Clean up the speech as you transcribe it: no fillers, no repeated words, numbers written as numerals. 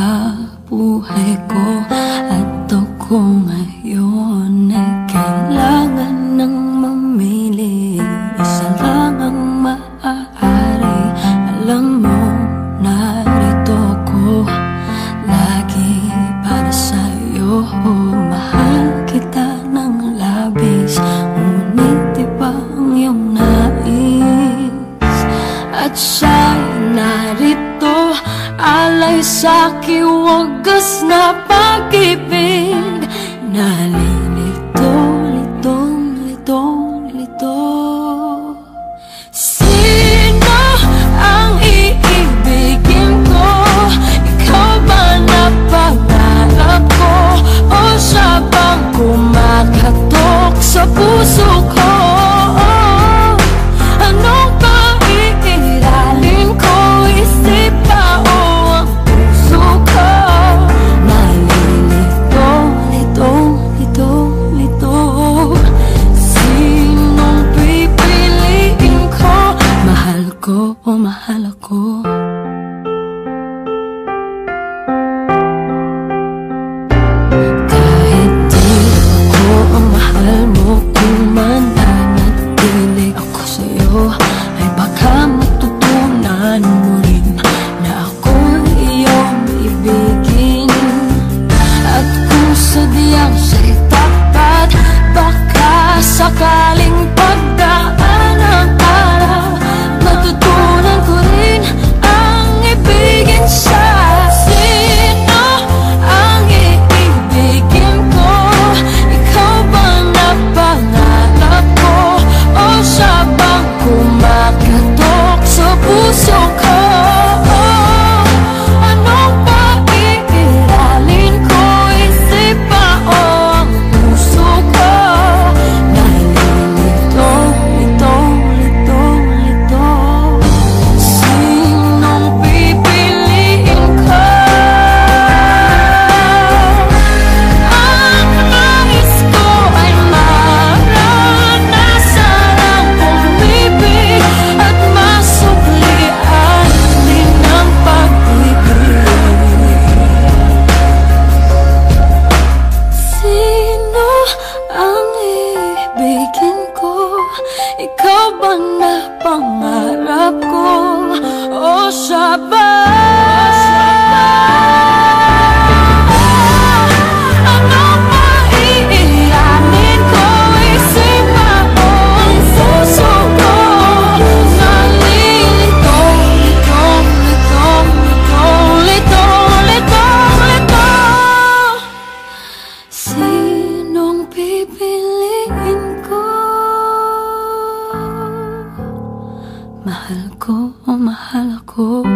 sa buhay ko. At ako ngayon ay kailangan ng mamili. Isa lang ang maaari. Alam mo, narito ko lagi para sa'yo. Mahal kita ng labis, ngunit iba ang iyong nais. At siya'y narito, alay sa'king wagas na pag-ibig. Nalilito, litong, litong, lito. Sino ang iibigin ko? Ikaw ba na pangarap ko? O siya bang kumakatok sa puso ko? Anong paiiralin ko? Isip ba o ang puso ko? Nalilito, lito, lito, lito. Sinong pipiliin ko? Mahal ko o mahal ako? Kahit di ako ang mahal mo, kung mananatili ako sa'yo, ay baka matutunan mo rin na ako iyong ibigin. At kung sadyang siya'y tapat, baka sakaling pagdaan ang araw, matutunan ko rin ang ibigin siya. Sino ang iibigin ko? Ikaw bang napangarap ko? O siya bang kumakatok sa puso ko? Anong paiiralin ko? Isip ba o ang puso ko? Nalilito, lito, lito, lito. Sinong pipiliin ko? Ang nais ko ay maranasan ang pumibig at masuklian din ang pag-ibig. Sino ang ibigin ko? Ikaw ba na pangarap ko? O siya ba? Anong maiiralin ko? Isip ba o ang puso ko? Nalilito, litong, litong, litong, litong, litong, lito. Sinong pipiliin ko? Mahal ko o mahal ako?